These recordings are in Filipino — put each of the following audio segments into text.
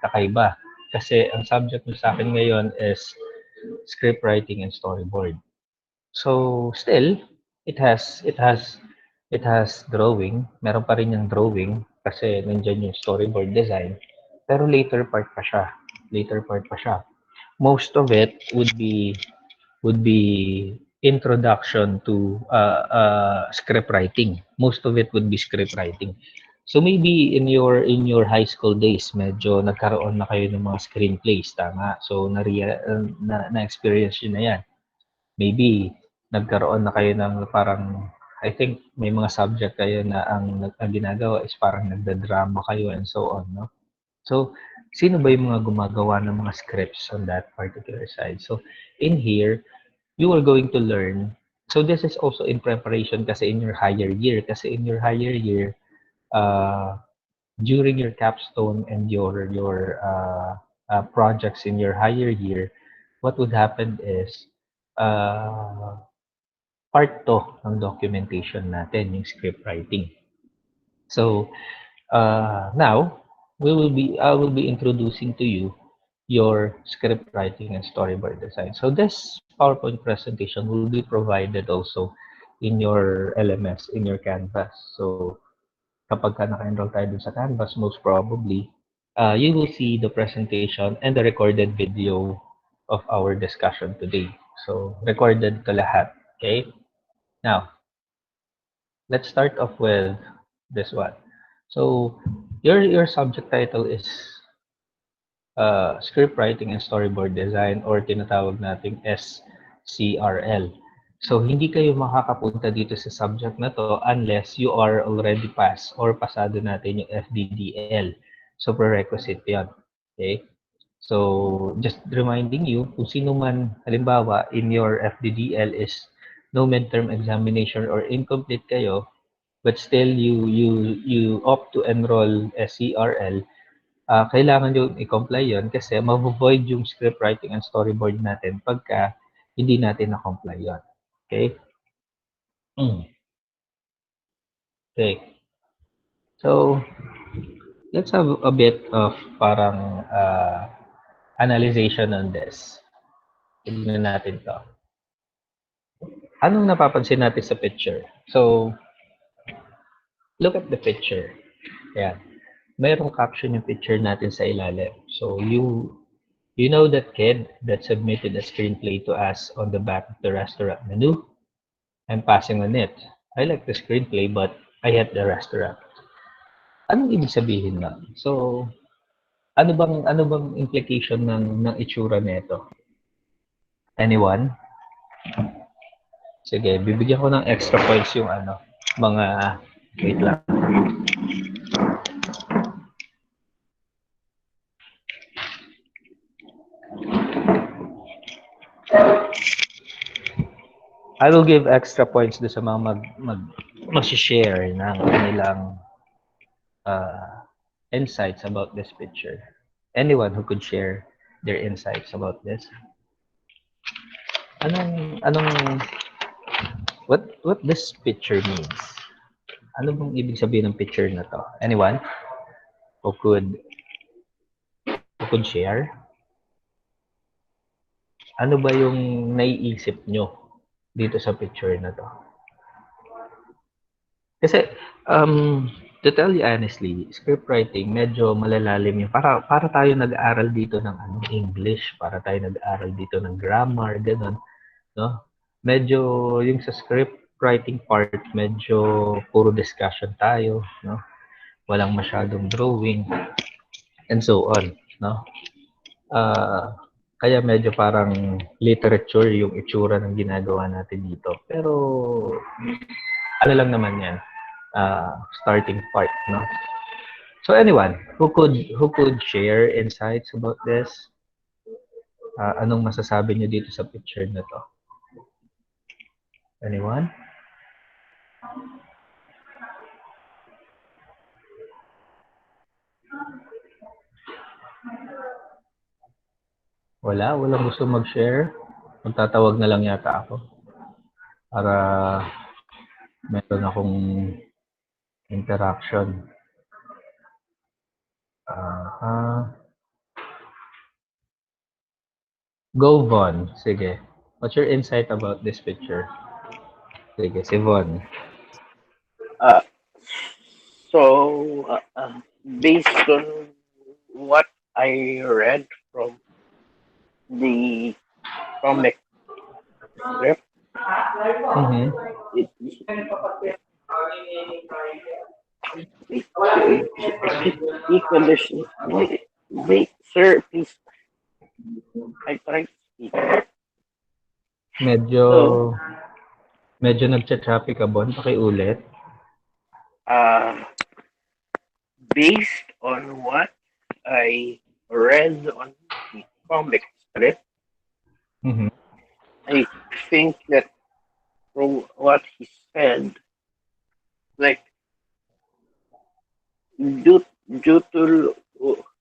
kakaiba. Kasi ang subject mo sa akin ngayon is script writing and storyboard. So still, it has drawing. Meron pa rin yung drawing kasi nandiyan yung storyboard design. Pero later part pa siya. Later part pa siya. Most of it would be introduction to script writing. Most of it would be script writing. So maybe in your high school days, medyo nagkaroon na kayo ng mga screenplays, tama? So na-experience yun na yan. Maybe nagkaroon na kayo ng parang, I think may mga subject kayo na ang ginagawa is parang nagda-drama kayo and so on, no? So, sino ba yung mga gumagawa ng mga scripts on that particular side? So, in here, you are going to learn. So, this is also in preparation kasi in your higher year. Kasi in your higher year, uh, during your capstone and your projects in your higher year, what would happen is, uh, part to ng documentation natin, yung script writing. So, now, I will be introducing to you your script writing and storyboard design. So this PowerPoint presentation will be provided also in your LMS, in your Canvas. So kapag ka naka-enroll tayo dun sa Canvas, most probably, you will see the presentation and the recorded video of our discussion today. So recorded to lahat. Okay? Now, let's start off with this one. So your subject title is script writing and storyboard design or tinatawag nating SCRL. So, hindi kayo makakapunta dito sa subject na to unless you are already passed or pasado natin yung FDDL. So, prerequisite yan. Okay? So, just reminding you, kung sino man, halimbawa, in your FDDL is no midterm examination or incomplete kayo, but still you opt to enroll SCRL, kailangan nyo i-comply yun kasi ma-void yung script writing and storyboard natin pagka hindi natin na-comply yun. Okay? Okay. So, let's have a bit of parang analyzation on this. Tignan natin to. Anong napapansin natin sa picture? So, look at the picture. Ayan. Mayroong caption yung picture natin sa ilalim. So, you know that kid that submitted a screenplay to us on the back of the restaurant menu? I'm passing on it. I like the screenplay, but I hate the restaurant. Anong ibig sabihin nun? So, ano bang implication ng itsura nito? Anyone? Sige, bibigyan ko ng extra points yung mga, wait lang. I will give extra points do sa mga mag-share ng kanilang insights about this picture. Anyone who could share their insights about this? What this picture means? Ano bang ibig sabihin ng picture na to? Anyone who could share? Ano ba yung naiisip nyo dito sa picture na to? Kasi, to tell you honestly, script writing, medyo malalalim yun. Para tayo nag-aaral dito ng English, para tayo nag-aaral dito ng grammar, gano'n, no? Medyo yung sa script writing part, medyo puro discussion tayo, no? Walang masyadong drawing, and so on, no? Kaya medyo parang literature yung itsura ng ginagawa natin dito. Pero, ano lang naman yan, starting part, no? So anyone who could share insights about this? Anong masasabi niyo dito sa picture na to? Anyone? Walang gusto mag-share. Magtatawag na lang yata ako para meron akong interaction. Go, Von. Sige. What's your insight about this picture? Sige, si Von. Uh, so, based on what I read from the comic script, Mm-hmm. it, he conditions. Wait, sir, please. I try to speak. Medyo, So, medyo nagcha-traffic ka, Bon. Pakiulit. uh, based on what I read on the comic strip, Mm-hmm. I think that from what he said, like due due to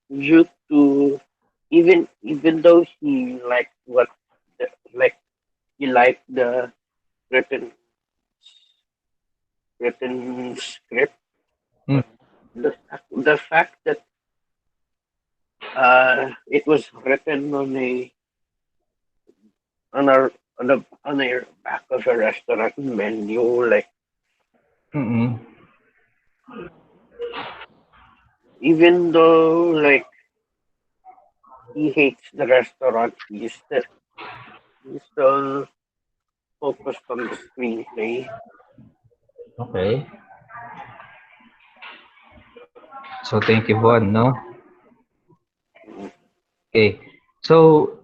due to even though he liked what like he liked the written written script, but the fact that it was written on a back of a restaurant menu, like Mm-hmm. even though like he hates the restaurant, he's still focused on the screenplay. Okay. So, thank you, Von, no? Okay. So,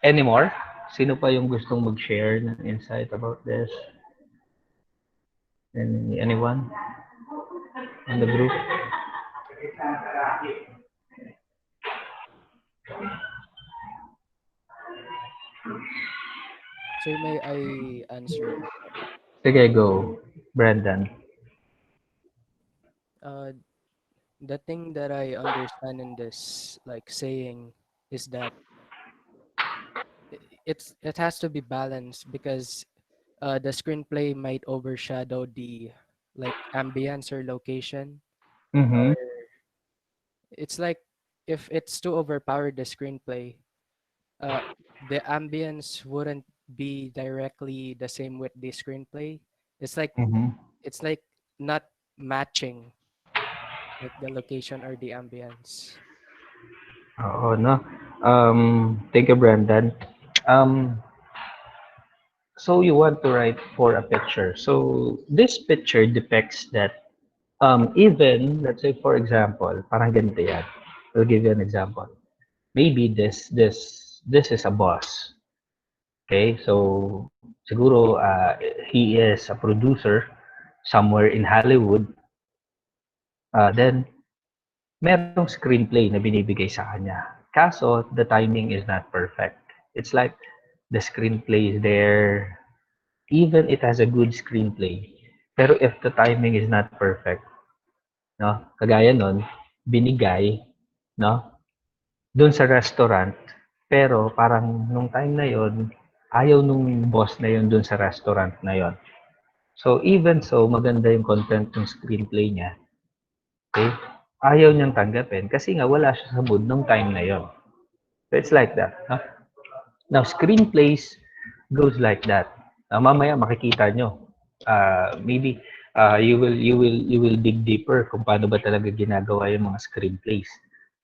any more? Sino pa yung gustong mag-share ng insight about this? Anyone in the group? Sir, may I answer? Sige, go. Brandon. Uh, the thing that I understand in this like saying is that it has to be balanced because the screenplay might overshadow the like ambience or location, or Mm-hmm. it's like if it's too overpowered the screenplay, uh, the ambience wouldn't be directly the same with the screenplay. It's like Mm-hmm. it's like not matching like the location or the ambience. Oo, no? Thank you, Brandon. Um, so you want to write for a picture. So this picture depicts that even, let's say for example, parang ganito yan. I'll give you an example. Maybe this is a boss. Okay? So siguro he is a producer somewhere in Hollywood. Then merong screenplay na binibigay sa kanya. Kaso, the timing is not perfect. It's like the screenplay is there, even it has a good screenplay. Pero if the timing is not perfect, no? Kagaya nun, binigay, no? Doon sa restaurant, pero parang nung time na yon, ayaw nung boss na yon doon sa restaurant na yon. So even so, maganda yung content ng screenplay niya, okay? Ayaw niyang tanggapin kasi nga wala siya sa mood nung time na yon. So it's like that. No? Now, screenplays goes like that. Mamaya makikita nyo. Maybe you will dig deeper kung paano ba talaga ginagawa yung mga screenplays.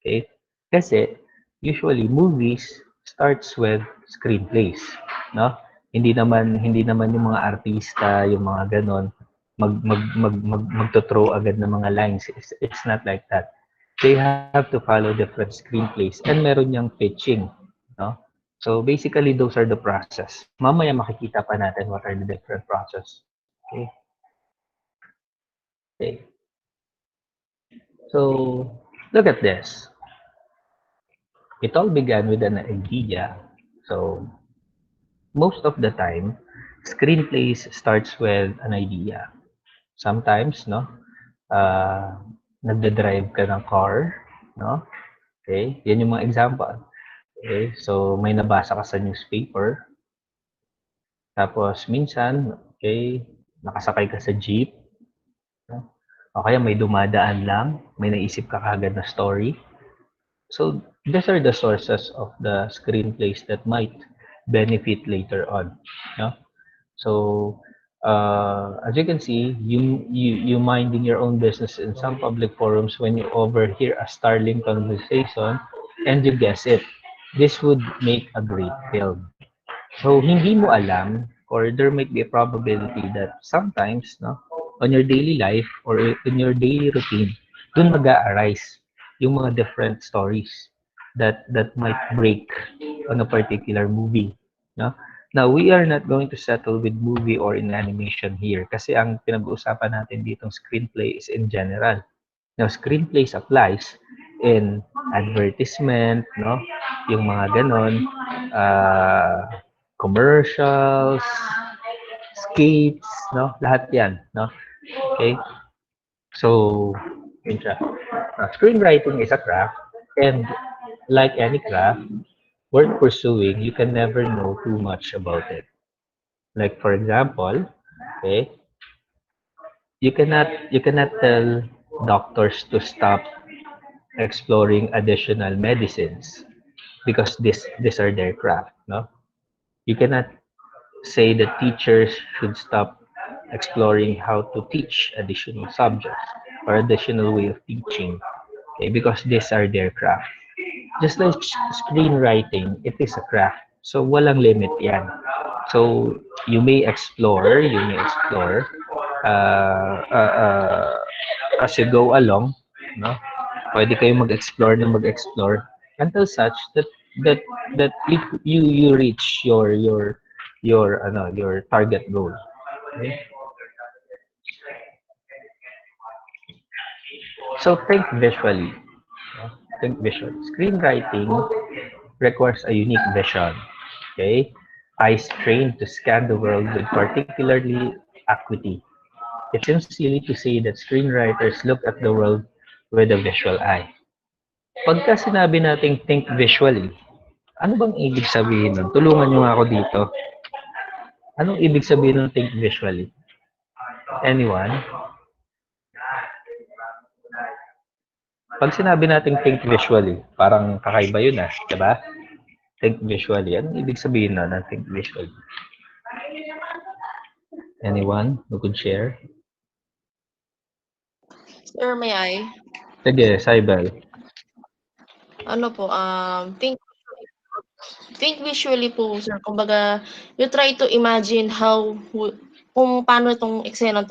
Okay? Kasi usually movies starts with screenplays, no? Hindi naman yung mga artista, yung mga ganon magto-throw agad ng mga lines. It's not like that. They have to follow different screenplays and meron niyang pitching, no? So basically those are the process. Mamaya makikita pa natin what are the different process. Okay? Okay. So look at this. It all began with an idea. So most of the time, screenplays starts with an idea. Sometimes, no, uh, nagda-drive ka ng car, no? Okay, yan yung mga example. Okay, so may nabasa ka sa newspaper, tapos minsan, okay, nakasakay ka sa jeep, no? O kaya may dumadaan lang, may naisip ka kagad na story. So these are the sources of the screenplays that might benefit later on. No? So, as you can see, you minding your own business in some public forums when you overhear a startling conversation and you guess it. This would make a great film. So, hindi mo alam or there might be a probability that sometimes, no, on your daily life or in your daily routine, dun mag-a-arise yung mga different stories that might break on a particular movie, no? Now, we are not going to settle with movie or in animation here kasi ang pinag-uusapan natin ditong screenplay is in general. Now, screenplays applies in advertisement, no? Yung mga ganon, commercials, skates, no? Lahat yan, no? Okay? So, yun siya. Screenwriting is a craft, and like any craft, worth pursuing, you can never know too much about it. Like for example, okay, you cannot tell doctors to stop exploring additional medicines because these are their craft, no? You cannot say that teachers should stop exploring how to teach additional subjects or additional way of teaching, okay, because these are their craft. Just like screenwriting, it is a craft. So walang limit yan. So you may explore as you go along, no? Pwede kayong mag-explore na mag-explore until such that that you reach your target goal. Okay? So think visually. No? Think visually. Screenwriting requires a unique vision. Okay? Eyes trained to scan the world with particularly acuity. It seems silly to say that screenwriters look at the world with a visual eye. Pagka sinabi nating think visually, ano bang ibig sabihin nun? Tulungan nyo nga ako dito. Anong ibig sabihin ng think visually? Anyone? Pag sinabi nating think visually, parang kakaiba yun ah, di ba? Think visually. Anong ibig sabihin nun ng think visually? Anyone who could share? Sir, may I? Sige, Saibel. Ano po, think visually po, sir. Kumbaga, you try to imagine kung paano tong eksena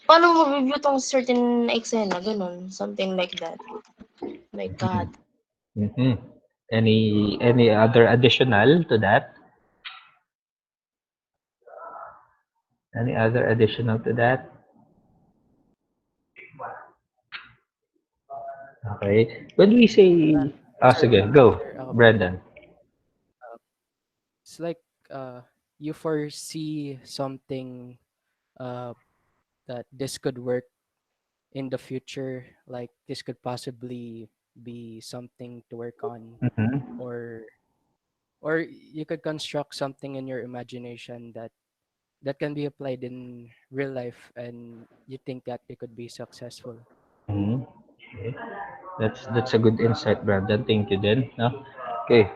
paano mo review tong certain eksena, ganun. Something like that. My God. Mm-hmm. Any other additional to that? Any other additional to that? Okay. When we say, sige, go, Sir, ako po. Brendan. It's like you foresee something uh, that this could work in the future. Like this could possibly be something to work on, Mm-hmm. or you could construct something in your imagination that can be applied in real life, and you think that it could be successful. Mm-hmm. Okay. That's a good insight, Brendan. Thank you then. No? Okay.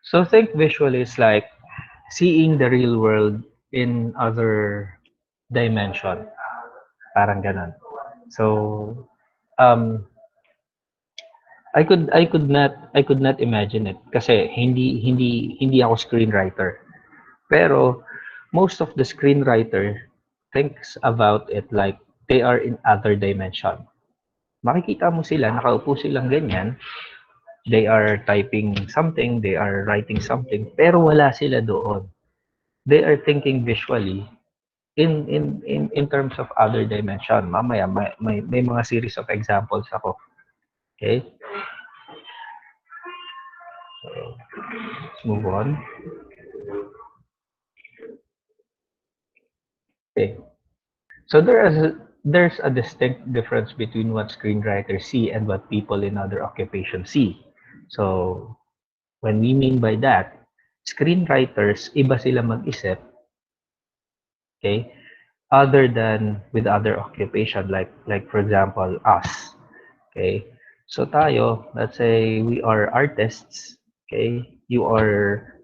So think visually is like seeing the real world in other dimension. Parang ganon. So um I could not imagine it kasi hindi ako screenwriter. Pero most of the screenwriter thinks about it like they are in other dimension. Makikita mo sila, nakaupo silang ganyan, they are typing something, they are writing something, pero wala sila doon. They are thinking visually in terms of other dimension. Mamaya may mga series of examples ako. Okay? So, let's move on. Okay. So there's a distinct difference between what screenwriters see and what people in other occupations see. So when we mean by that, screenwriters, iba sila mag-isip, okay, other than with other occupation, like for example, us, okay. So tayo, let's say we are artists, okay, you are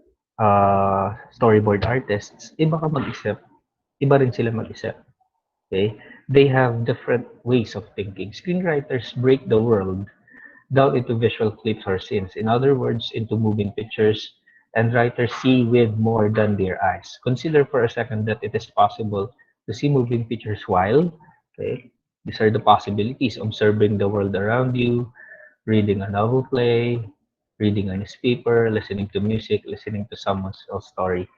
storyboard artists, iba ka mag-isip, iba rin sila mag-isip. Okay? They have different ways of thinking. Screenwriters break the world down into visual clips or scenes. In other words, into moving pictures, and writers see with more than their eyes. Consider for a second that it is possible to see moving pictures while, okay, these are the possibilities, observing the world around you, reading a novel play, reading a newspaper, listening to music, listening to someone else's story.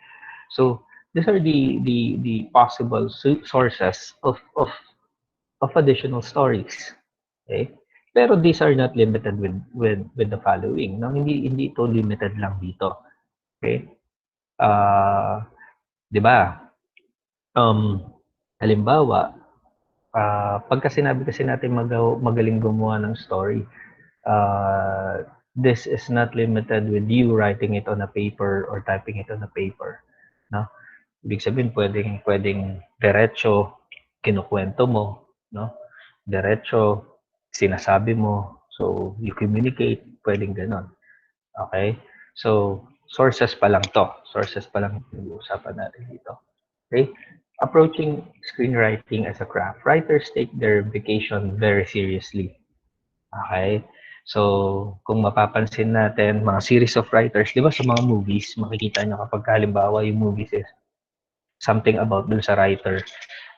So these are the possible sources of additional stories. Okay? Pero these are not limited with the following. No? Hindi ito limited lang dito. Okay? Uh, 'Di ba? Um, halimbawa, pagka sinabi kasi natin magaling gumawa ng story, this is not limited with you writing it on a paper or typing it on a paper. No? Ibig sabihin, pwedeng diretso, kinukwento mo, no? Diretso, sinasabi mo. So, you communicate, pwedeng ganon. Okay? So, sources pa lang to. Sources pa lang yung uusapan natin dito. Okay? Approaching screenwriting as a craft. Writers take their vacation very seriously. Okay? So, kung mapapansin natin, mga series of writers, di ba sa mga movies, makikita nyo kapag halimbawa yung movies is something about dun sa writer,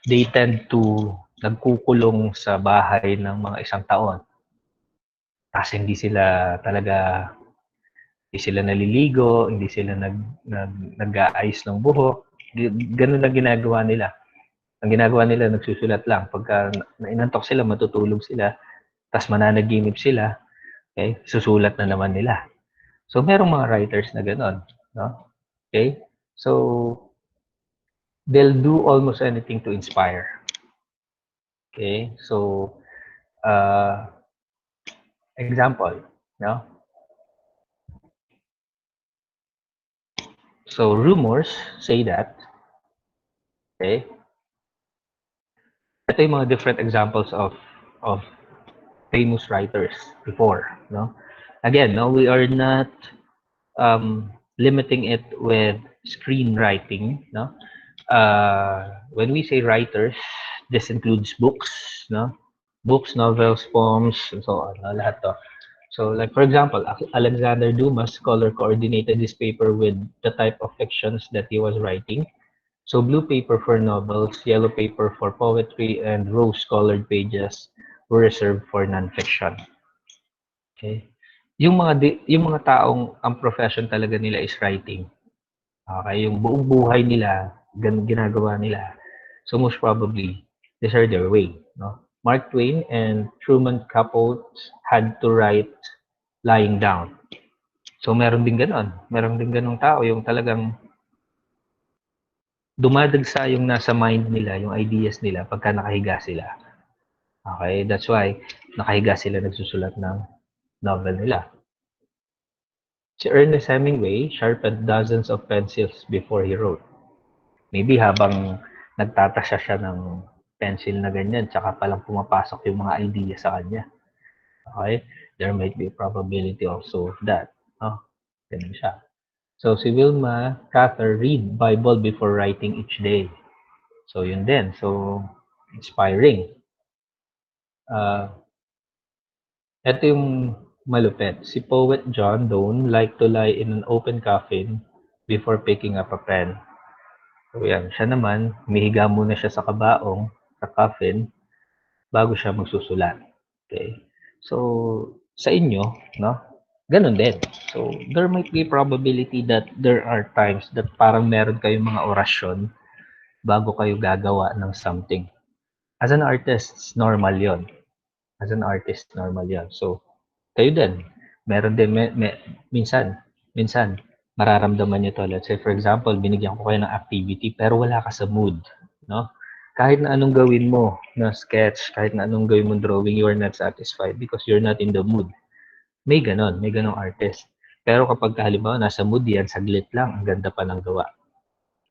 they tend to nagkukulong sa bahay ng mga isang taon. Kasi hindi sila naliligo, hindi sila nag-aayos ng buhok. Ganun lang ginagawa nila. Ang ginagawa nila, nagsusulat lang. Pagka nainantok sila, matutulog sila, tas mananaginip sila, okay? Susulat na naman nila. So, merong mga writers na gano'n, no? Okay? So, they'll do almost anything to inspire. Okay? So, example, no? So, rumors say that, okay? Ito yung mga different examples of famous writers before, no? Again, no, we are not limiting it with screenwriting, no? When we say writers, this includes books, no? Books, novels, poems, and so on, no? Lahat to. So, like for example, Alexander Dumas color coordinated his paper with the type of fictions that he was writing. So, blue paper for novels, yellow paper for poetry, and rose-colored pages were reserved for nonfiction. Okay? Yung mga taong ang profession talaga nila is writing. Okay, yung buong buhay nila, ginagawa nila. So most probably, these are their way, no? Mark Twain and Truman Capote had to write lying down. So meron din ganon. Meron din ganong tao, yung talagang dumadagsa yung nasa mind nila, yung ideas nila pagka nakahiga sila. Okay, that's why nakahiga sila nagsusulat ng novel nila. Si Ernest Hemingway sharpened dozens of pencils before he wrote. Maybe habang nagtatasya siya ng pencil na ganyan, tsaka palang pumapasok yung mga idea sa kanya. Okay? There might be a probability also of that. Oh, ganun siya. So, si Wilma Cather read Bible before writing each day. So, yun din. So, inspiring. Ito yung malupit. Si poet John Donne liked to lie in an open coffin before picking up a pen. So yan, siya naman, humihiga muna siya sa kabaong, sa coffin, bago siya magsusulat. Okay? So, sa inyo, no? Ganun din. So, there might be probability that there are times that parang meron kayong mga orasyon bago kayo gagawa ng something. As an artist, normal yon. As an artist, normal yon. So, kayo din. Meron din, minsan, mararamdaman nyo to. Let's say, for example, binigyan ko kayo ng activity, pero wala ka sa mood. No? Kahit na anong gawin mo na sketch, kahit na anong gawin mo drawing, you are not satisfied because you're not in the mood. May ganong artist. Pero kapag halimbawa, nasa mood yan, saglit lang, ang ganda pa ng gawa.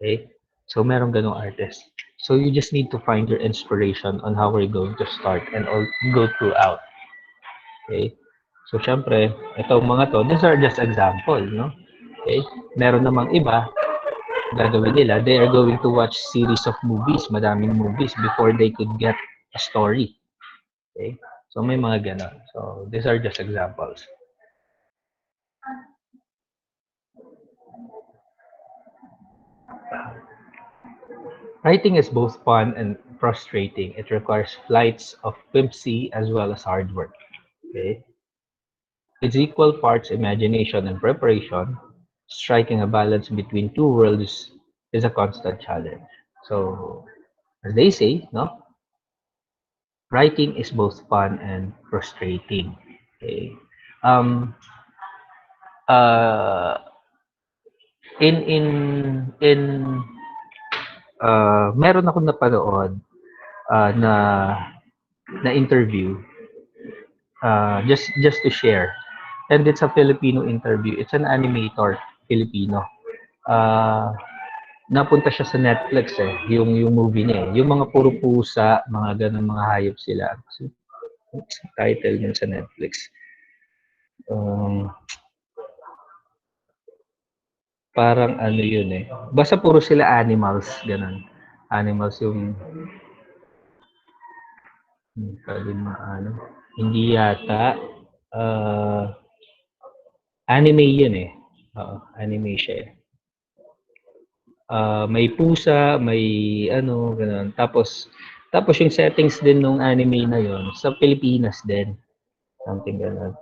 Okay? So, meron ganong artist. So, you just need to find your inspiration on how we're going to start and all, go throughout. Okay? So, syempre, itong mga to, these are just example, no? Okay? Meron namang iba, gagawin nila, they are going to watch series of movies, madaming movies, before they could get a story. Okay? So, may mga ganon. So, these are just examples. Writing is both fun and frustrating. It requires flights of whimsy as well as hard work. Okay? It's equal parts imagination and preparation. Striking a balance between two worlds is a constant challenge. So, as they say, no, writing is both fun and frustrating. Okay. Um, uh, in meron akong napanood na interview, just to share. And it's a Filipino interview. It's an animator, Filipino. Uh, napunta siya sa Netflix yung movie niya Yung mga puro pusa, mga ganun, mga hayop sila. What's the title niya sa Netflix? Parang ano yun Basta puro sila animals, ganun. Animals yung hindi yata anime yun anime siya may pusa, may ganun. Tapos yung settings din nung anime na yun sa Pilipinas din. Something ganun.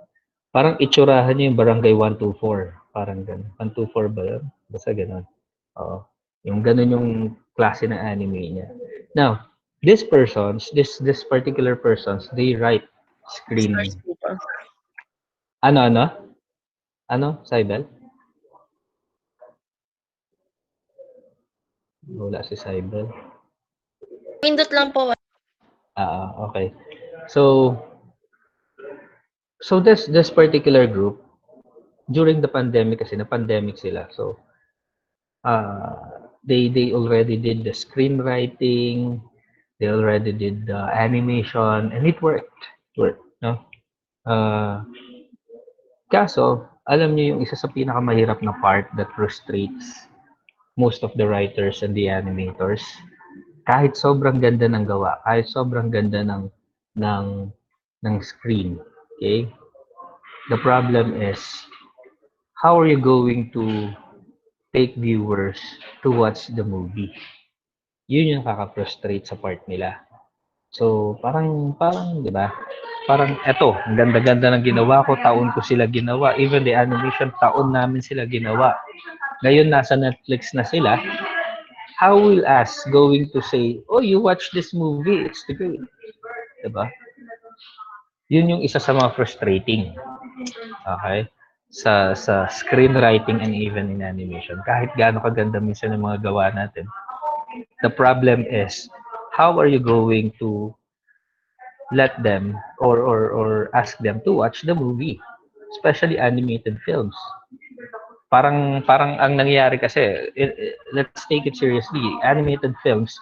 Parang itsurahan niya yung Barangay 124. Parang ganun. 124 ba yun? Basta ganun. Oo. Yung ganun yung klase ng anime niya. Now, this particular persons, they write screen. Ano, Saibel? Wala si Saibel. Pindot lang po. Okay. So this particular group, during the pandemic kasi na-pandemic sila. So, they already did the screenwriting, they already did the animation, and it worked. No? Kaso, alam niyo yung isa sa pinakamahirap na part that frustrates most of the writers and the animators, kahit sobrang ganda ng gawa, kahit sobrang ganda ng screen, okay? The problem is, how are you going to take viewers to watch the movie? Yun yung kaka-frustrate sa part nila. So, parang, di ba? Parang, eto, ang ganda-ganda ng ginawa ko, taon ko sila ginawa. Even the animation, taon namin sila ginawa. Ngayon, nasa Netflix na sila. How will us going to say, oh, you watch this movie, it's great. Diba? Yun yung isa sa mga frustrating. Okay? Sa screenwriting and even in animation. Kahit gaano kaganda minsan yung mga gawa natin. The problem is, how are you going to let them or ask them to watch the movie? Especially animated films. Parang ang nangyayari kasi, let's take it seriously. Animated films,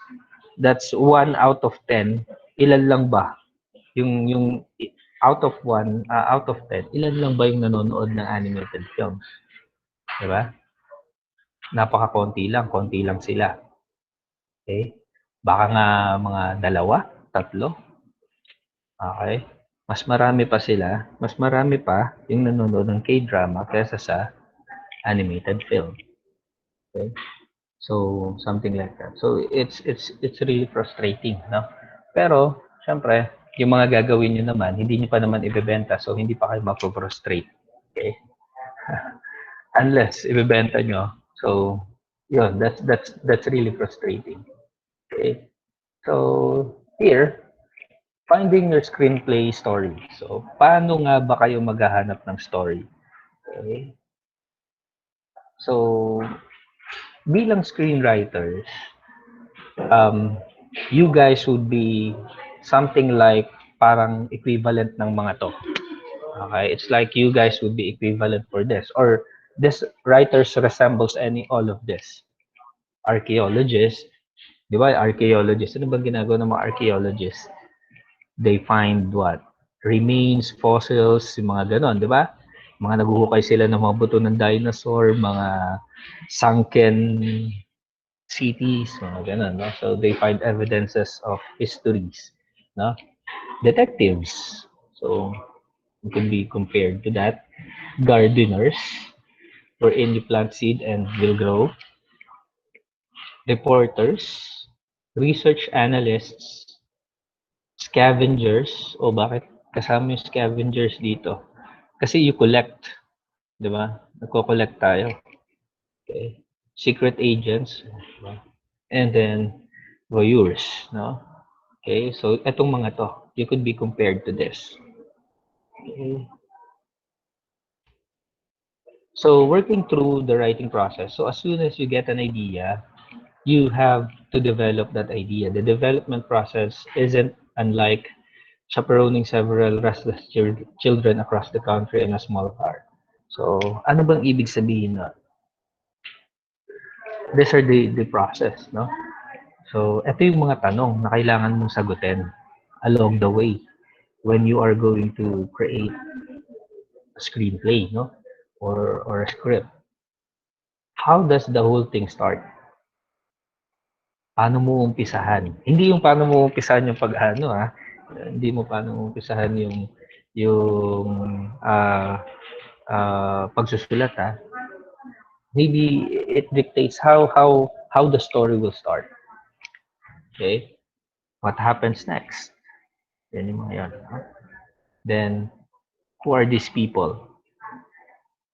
that's 1 out of 10. Ilan lang ba? Yung out of 10, ilan lang ba yung nanonood ng animated films? Diba? Napaka-konti lang sila. Okay? Baka nga mga 2, 3. Okay? Mas marami pa yung nanonood ng K-drama kaysa sa animated film. Okay? So, something like that. So, it's really frustrating, no? Pero, syempre, yung mga gagawin nyo naman, hindi nyo pa naman ibebenta, so hindi pa kayo mapro-frustrate. Okay? Unless ibebenta nyo. So, yun, that's really frustrating. Okay? So, here, finding your screenplay story. So, paano nga ba kayo maghahanap ng story? Okay? So, bilang screenwriters, you guys would be something like parang equivalent ng mga to. Okay? It's like you guys would be equivalent for this. Or this writers resembles all of this. Archaeologists, di ba? Archaeologists, ano ba ginagawa ng mga archaeologists? They find what? Remains, fossils, yung mga ganon, di ba? Mga naguhukay sila ng mga buto ng dinosaur, mga sunken cities, mga ganun, no? So they find evidences of histories, no? Detectives. So it could be compared to that. Gardeners, wherein you plant seed and will grow. Reporters, research analysts, scavengers. O bakit kasama yung scavengers dito? Kasi you collect, di ba? Nagko-collect tayo. Okay. Secret agents, diba? And then voyeurs, no? Okay, so etong mga to, you could be compared to this. Okay. So working through the writing process. So as soon as you get an idea, you have to develop that idea. The development process isn't unlike chaperoning several restless children across the country in a small car. So ano bang ibig sabihin na? These are the process, no? So ito yung mga tanong na kailangan mong sagutin along the way when you are going to create a screenplay, no? Or a script. How does the whole thing start? Paano mo umpisahan? Hindi yung paano mo umpisahan yung pag-ano, ha? Hindi mo paano mo umpisahan yung pagsusulat, ha? Maybe it dictates how the story will start. Okay? What happens next? Yan yung mga yan. Ha? Then, who are these people?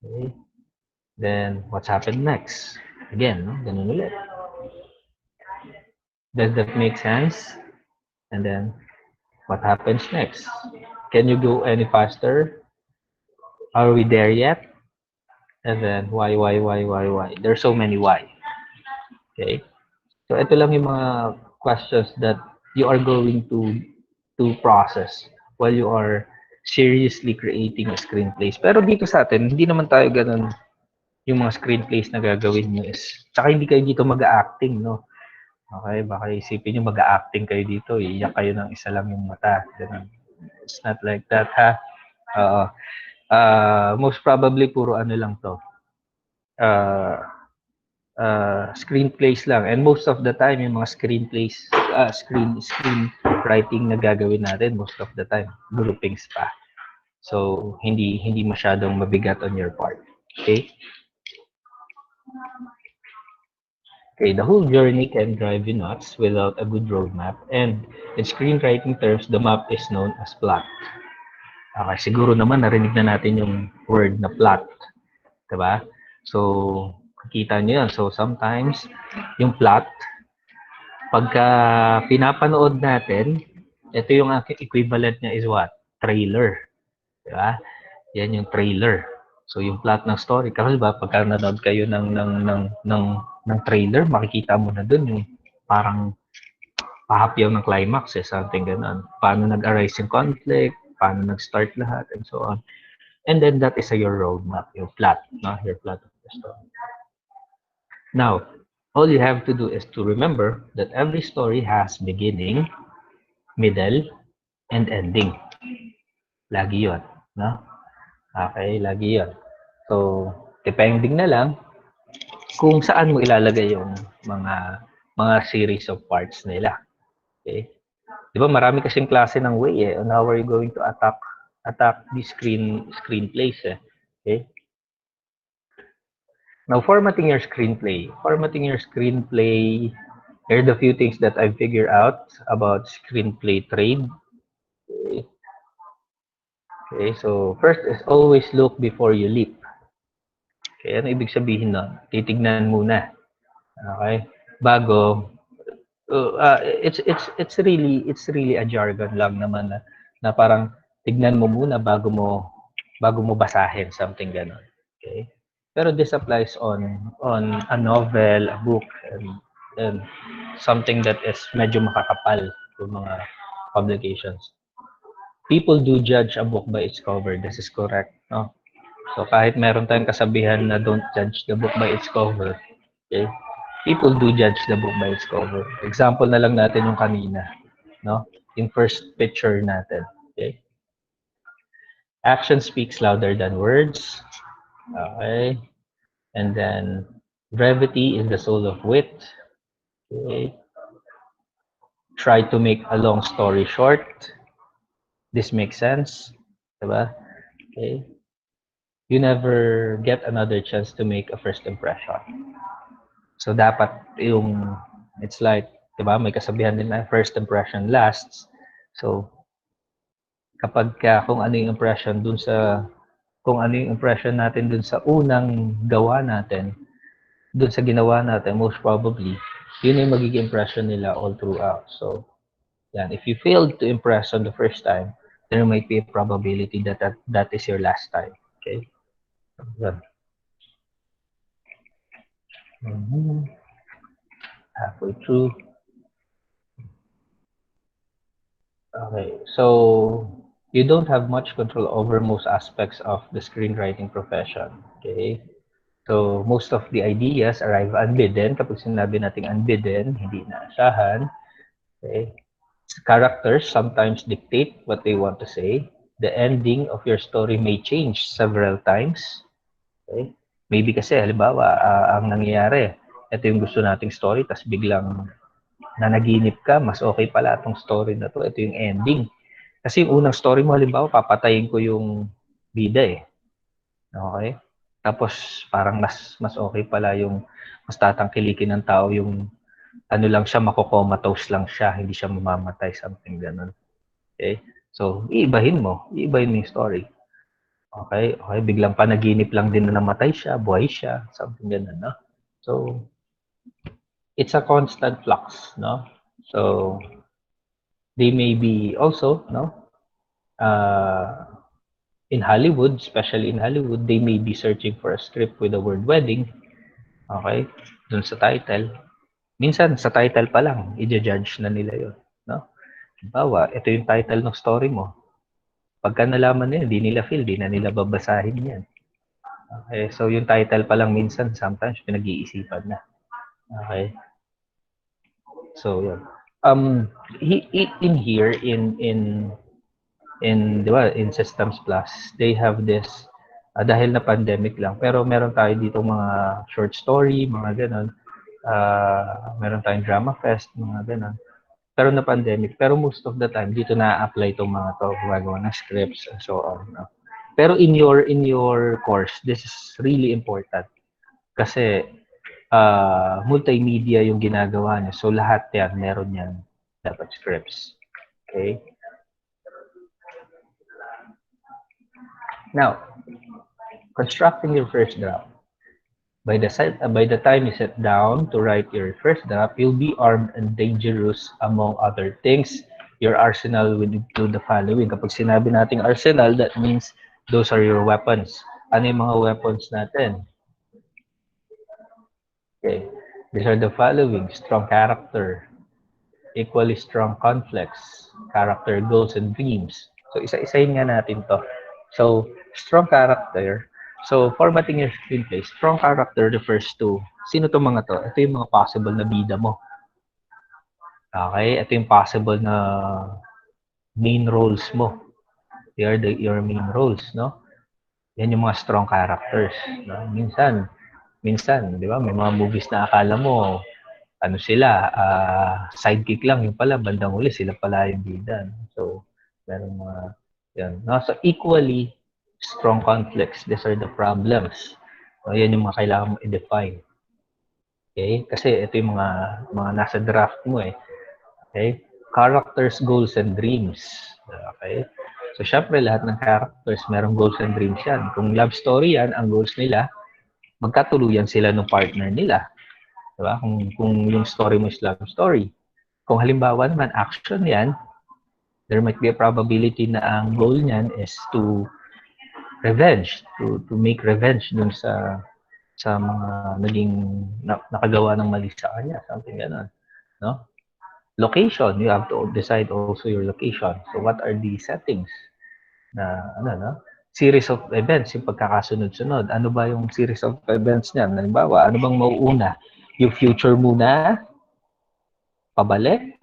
Okay? Then, what's happened next? Again, no? Ganun ulit. Does that make sense? And then, what happens next? Can you go any faster? Are we there yet? And then, why? There's so many why. Okay? So, ito lang yung mga questions that you are going to process while you are seriously creating a screenplays. Pero dito sa atin, hindi naman tayo ganun yung mga screenplays na gagawin nyo is, tsaka hindi kayo dito mag-acting, no? Okay, baka isipin nyo mag-acting kayo dito, iiyak kayo ng isa lang yung mata. Ganun. It's not like that, ha? Oo. Most probably, puro ano lang to. Screenplays lang. And most of the time, yung mga screenplays, screen writing na gagawin natin, most of the time, groupings pa. So, hindi masyadong mabigat on your part. Okay? Okay, the whole journey can drive you nuts without a good roadmap. And in screenwriting terms, the map is known as plot. Okay, siguro naman narinig na natin yung word na plot. Diba? So, kita nyo yan. So, sometimes, yung plot, pagka pinapanood natin, ito yung equivalent niya is what? Trailer. Diba? Yan yung trailer. So, yung plot ng story. Kasi ba, pagka nanood kayo ng trailer, makikita mo na dun yung parang pahapyaw ng climax, something ganun. Paano nag-arise yung conflict, paano nag-start lahat, and so on. And then that is your roadmap, your plot, no? Your plot of the story. Now, all you have to do is to remember that every story has beginning, middle, and ending. Lagi yun, no? Okay, lagi yun. So, depending na lang kung saan mo ilalagay yung mga series of parts nila. Okay? Di ba marami kasing klase ng way on how are you going to attack the screenplays Okay? Now, formatting your screenplay. Here are the few things that I've figured out about screenplay trade. Okay, so first is always look before you leap. Okay, ano ibig sabihin nun? Titignan muna. Okay? Bago it's really a jargon lang naman na parang tignan mo muna bago mo basahin, something ganon. Okay? Pero this applies on a novel, a book, and something that is medyo makakapal yung mga publications. People do judge a book by its cover. This is correct, no? So kahit meron tayong kasabihan na don't judge the book by its cover, okay? People do judge the book by its cover. Example na lang natin yung kanina, no? Yung first picture natin, okay? Action speaks louder than words. Okay. And then brevity is the soul of wit. Okay. Try to make a long story short. This makes sense. Diba? Okay. You never get another chance to make a first impression. So dapat yung, it's like, diba, may kasabihan din na first impression lasts. So kapag kung ano yung impression dun sa, kung ano yung impression natin dun sa unang gawa natin, dun sa ginawa natin, most probably, yun yung magiging impression nila all throughout. So, yan. If you failed to impress on the first time, there might be a probability that that is your last time. Okay? Yan. Halfway through. Okay. So, you don't have much control over most aspects of the screenwriting profession. Okay? So, most of the ideas arrive unbidden. Kapag sinabi nating unbidden, hindi naasahan. Okay? Characters sometimes dictate what they want to say. The ending of your story may change several times. Okay? Maybe kasi, halimbawa, ang nangyayari, ito yung gusto nating story, tapos biglang nanaginip ka, mas okay pala itong story na to, ito yung ending. Kasi yung unang story mo, halimbawa, papatayin ko yung bida eh. Okay? Tapos parang mas okay pala yung mas tatangkilikin ng tao yung ano lang siya, makocomatose lang siya, hindi siya mamamatay, something ganun. Okay? So, iibahin mo yung story. Okay? Okay, biglang panaginip lang din na namatay siya, buhay siya, something ganun, no? So, it's a constant flux, no? So, they may be also, no? In Hollywood, especially in Hollywood, they may be searching for a script with the word wedding. Okay? Dun sa title. Minsan, sa title pa lang, i-judge na nila yun. No? Bawa, ito yung title ng story mo. Pagka nalaman nila, di nila feel, di na nila babasahin yan. Okay? So, yung title pa lang minsan, sometimes, pinag-iisipan na. Okay? So, yun. In here, di ba, in Systems Plus, they have this, dahil na pandemic lang, pero meron tayo dito mga short story, mga ganon. Meron tayong drama fest, mga ganon. Pero na pandemic, pero most of the time, dito na-apply itong mga to, gumagawa ng scripts and so on. No? Pero in your course, this is really important. Kasi, multimedia yung ginagawa niya. So, lahat yan, meron yan dapat scripts. Okay? Now, constructing your first draft. By the time you sit down to write your first draft, you'll be armed and dangerous among other things. Your arsenal will include the following. Kapag sinabi nating arsenal, that means those are your weapons. Ano yung mga weapons natin? Okay. These are the following. Strong character, equally strong conflicts, character goals and dreams. So, isa-isahin nga natin to. So, strong character. So, formatting your screenplay, strong character refers to, sino itong mga to? Ito yung mga possible na bida mo. Okay? Ito yung possible na main roles mo. They are your main roles, no? Yan yung mga strong characters. No? Minsan, di ba, may mga movies na akala mo, ano sila, sidekick lang, yung pala, bandang huli, sila pala yung bida. So, meron mga, yan. No? So, equally strong conflicts, these are the problems. So, yan yung mga kailangan mo i-define. Okay? Kasi ito yung mga nasa draft mo eh. Okay? Characters, goals, and dreams. Okay? So, syempre, lahat ng characters, merong goals and dreams yan. Kung love story yan, ang goals nila, magkatuluyan sila ng partner nila. Diba? Kung yung story mo is love story. Kung halimbawa naman, action yan, there might be a probability na ang goal niyan is to revenge, to make revenge dun sa mga naging nakagawa ng mali sa kanya, something gano'n, no? Location, you have to decide also your location. So what are the settings na no? Series of events, yung pagkakasunod-sunod. Ano ba yung series of events niyan? Halimbawa, ano bang mauuna? Yung future muna, pabalik,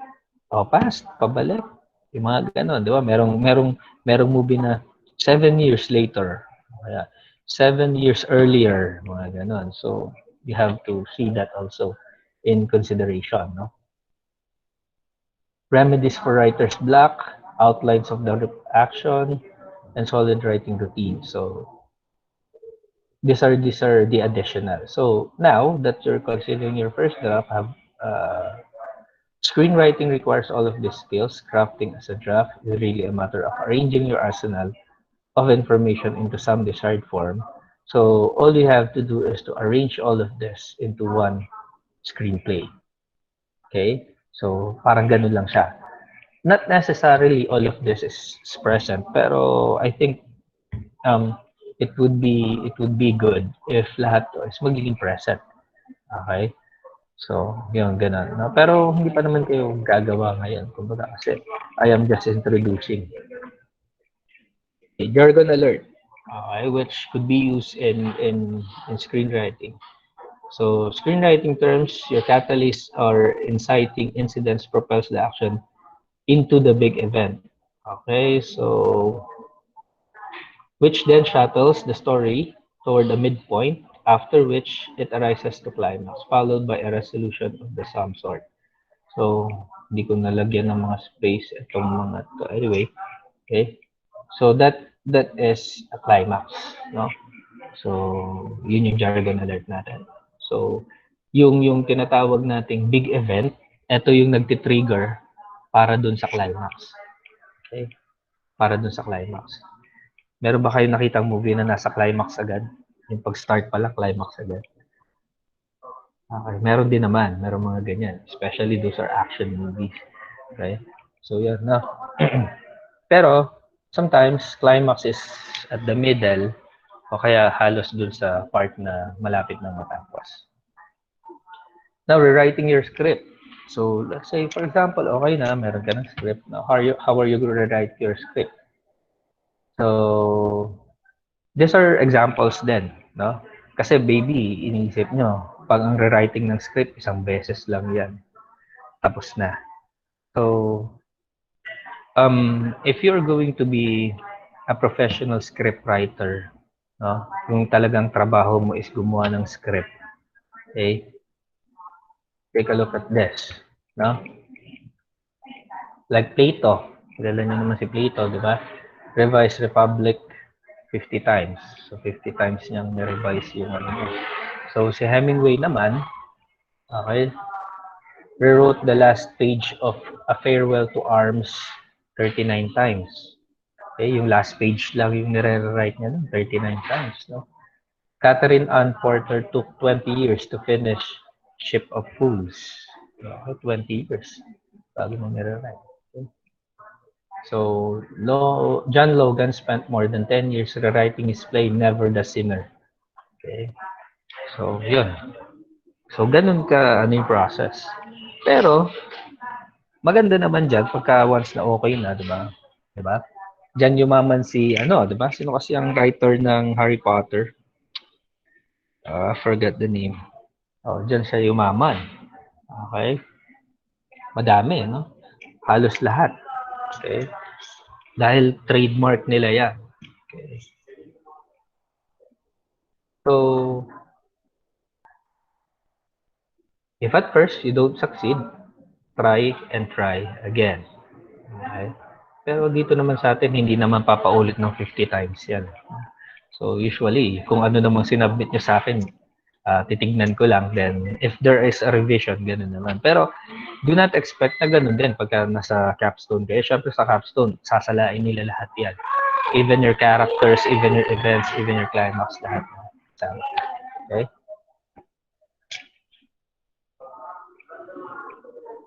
o past, pabalik. Yung mga gano'n, di ba? Merong movie na 7 years later, kaya 7 years earlier, mga ganon. So, you have to see that also in consideration, no? Remedies for writer's block, outlines of the action, and solid writing routine. So, these are the additional. So, now that you're considering your first draft, have screenwriting requires all of these skills. Crafting as a draft is really a matter of arranging your arsenal of information into some desired form. So all you have to do is to arrange all of this into one screenplay. Okay? So parang ganun lang siya. Not necessarily all of this is present, pero I think um it would be good if lahat to is magiging present. Okay? So, yun, ganun. No? Pero hindi pa naman kayo gagawa ngayon. Kumbaga kasi I am just introducing. Jargon alert, okay, which could be used in screenwriting. So, screenwriting terms, your catalyst or inciting incidents propels the action into the big event. Okay, so which then shuttles the story toward a midpoint, after which it arises to climax, followed by a resolution of the some sort. So, hindi ko nalagyan ng mga space itong mga to. Anyway, okay. So that is a climax, no? So, yun yung jargon alert natin. So, yung tinatawag nating big event, ito yung nagti-trigger para dun sa climax. Okay? Para dun sa climax. Meron ba kayong nakitang movie na nasa climax agad? Yung pag-start pa lang, climax agad. Okay, meron din naman. Meron mga ganyan. Especially those are action movies. Okay? So, yan na. Pero, sometimes, climax is at the middle o kaya halos dun sa part na malapit na matapos. Now, rewriting your script. So, let's say, for example, okay na, meron ka ng script. Now, how are you going to rewrite your script? So, these are examples din, no? Kasi baby, iniisip nyo, pag ang rewriting ng script, isang beses lang yan. Tapos na. So, if you're going to be a professional script writer, no? Yung talagang trabaho mo is gumawa ng script. Okay? Take a look at this, no? Like Plato. Kilala niyo naman si Plato, di ba? Revise Republic 50 times. So 50 times niyang ni-revise yung ano niya. So si Hemingway naman, okay, rewrote the last page of A Farewell to Arms 39 times. Okay, yung last page lang yung nire-write niya 39 times, no? Catherine Ann Porter took 20 years to finish Ship of Fools. 20 years bago mo nire-write. Okay. So, John Logan spent more than 10 years rewriting his play Never the Sinner. Okay. So, yun. So, ganun ka ano yung process. Pero, maganda naman dyan pagka once na okay na, di ba? Di ba? Diyan yumaman si, ano, di ba? Sino kasi ang writer ng Harry Potter? Forget the name. Oh, diyan siya yumaman. Okay? Madami, no? Halos lahat. Okay? Dahil trademark nila yan. Okay? So, if at first you don't succeed, try and try again. Okay? Pero dito naman sa atin, hindi naman papaulit ng 50 times yan. So, usually, kung ano namang sinubmit nyo sa akin, titignan ko lang. Then, if there is a revision, ganun naman. Pero, do not expect na ganun din pagka nasa capstone kayo. Siyempre sa capstone, sasalain nila lahat yan. Even your characters, even your events, even your climax, lahat. Okay?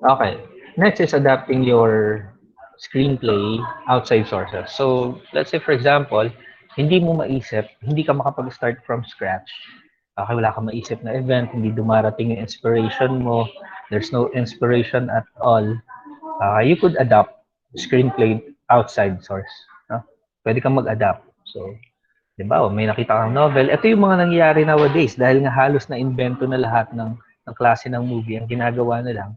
Okay. Next is adapting your screenplay outside sources. So, let's say for example, hindi mo maisip, hindi ka makapag-start from scratch. Okay, wala ka maisip na event, hindi dumarating yung inspiration mo, there's no inspiration at all. You could adapt screenplay outside source. No? Pwede kang mag-adapt. So, di ba, may nakita kang novel. Ito yung mga nangyayari nowadays dahil nga halos na invento na lahat ng klase ng movie. Ang ginagawa na lang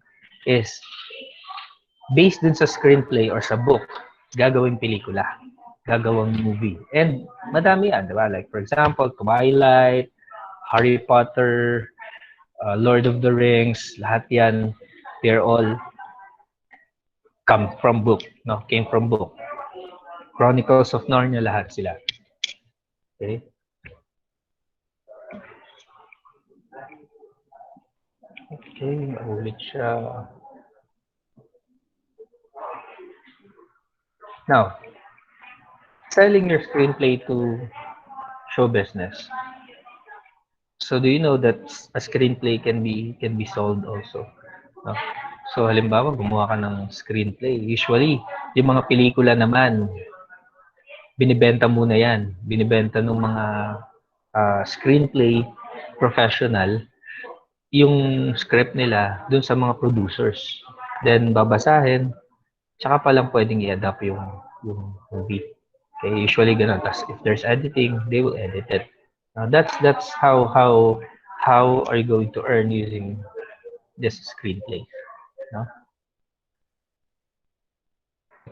is based dun sa screenplay or sa book, gagawing pelikula. gagawang movie. And madami yan, di ba? Like, for example, Twilight, Harry Potter, Lord of the Rings, lahat yan, they're all come from book, no? Came from book. Chronicles of Narnia, lahat sila. Okay? Okay, ulit siya. Now, selling your screenplay to show business. So do you know that a screenplay can be sold also? No? So halimbawa, gumawa ka ng screenplay. Usually, yung mga pelikula naman, binibenta muna yan. Binibenta ng mga screenplay professional yung script nila dun sa mga producers. Then babasahin, tsaka pa lang pwedeng i-adapt yung movie. Okay, usually ganun. Tapos if there's editing, they will edit it. That's how are you going to earn using this screenplay? No?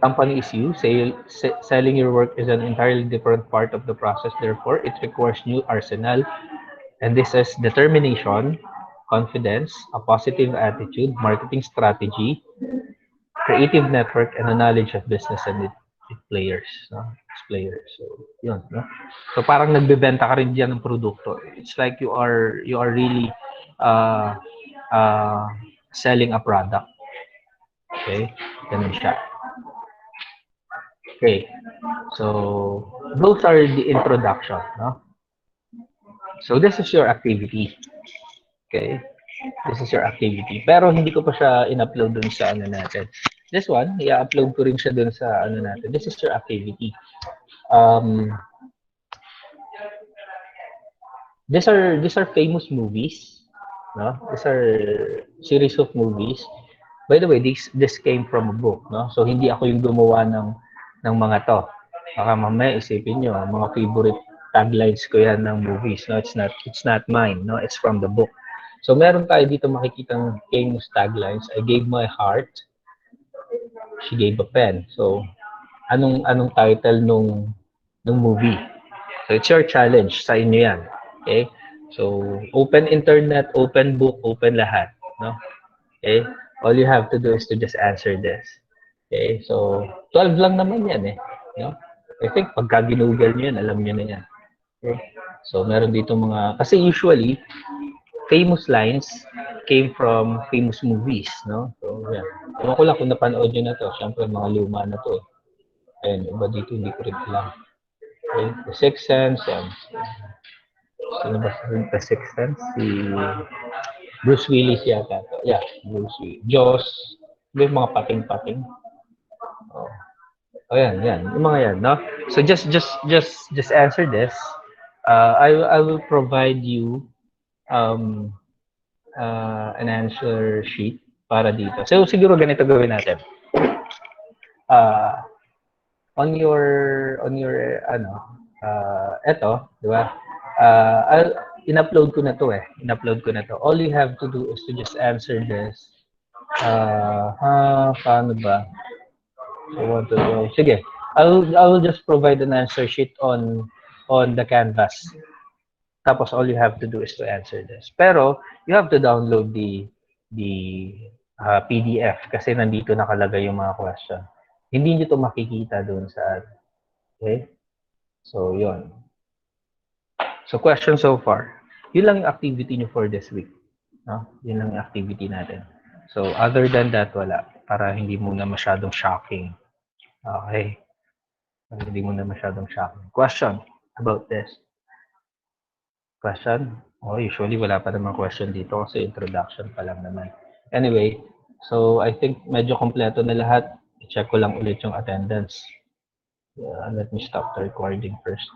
Company is you. Selling your work is an entirely different part of the process. Therefore, it requires new arsenal. And this is determination, confidence, a positive attitude, marketing strategy, creative network, and a knowledge of business and its players. No? Its players. So, yun. No? So, parang nagbebenta ka rin diyan ng produkto. It's like you are really uh, uh, selling a product. Okay? Ganun siya. Okay. So, those are the introduction. No? So, this is your activity. Okay? This is your activity. Pero hindi ko pa siya in-upload dun sa ano natin. This one, i-upload ko rin siya dun sa ano natin. This is your activity. These are famous movies. No? These are series of movies. By the way, this came from a book, no? So hindi ako yung gumawa ng mga to. Baka mamaya isipin niyo, mga favorite taglines ko yan ng movies. No, it's not mine, no? It's from the book. So meron tayo dito makikitang famous taglines. I gave my heart, she gave a pen. So anong title nung movie? So it's your challenge sa inyo yan. Okay? So open internet, open book, open lahat, no? Okay? All you have to do is to just answer this. Okay? So 12 lang naman yan eh, no? I think pagka ginugol niyo yan, alam niyo na yan. Okay? So meron dito mga kasi usually famous lines came from famous movies, no? So yan. Ewan ko lang kung napanood niyo na to. Siyempre mga luma na to. Ayun, iba dito hindi ko rin alam. Okay? The Sixth Sense, yan. Sino ba The Sixth Sense? Si Bruce Willis yata to. Yeah, Bruce Willis. Jaws. May mga pating-pating. Oh. Oh, yan. Yung mga yan, no? So just answer this. I will provide you an answer sheet para dito. So siguro ganito gawin natin. On your eto, di ba? In-upload ko na to eh. All you have to do is to just answer this. Paano ba? Sige. I will just provide an answer sheet on the canvas. Tapos all you have to do is to answer this. Pero you have to download the PDF kasi nandito nakalagay yung mga question. Hindi niyo to makikita doon sa okay? So, yon. So, question so far. Yun lang yung activity niyo for this week. No? Yun lang yung activity natin. So, other than that, wala. Para hindi muna masyadong shocking. Okay? Para hindi muna masyadong shocking. Question about this. Question? Oh, usually wala pa naman question dito kasi introduction pa lang naman. Anyway, so I think medyo kompleto na lahat. I-check ko lang ulit yung attendance. Let me stop the recording first.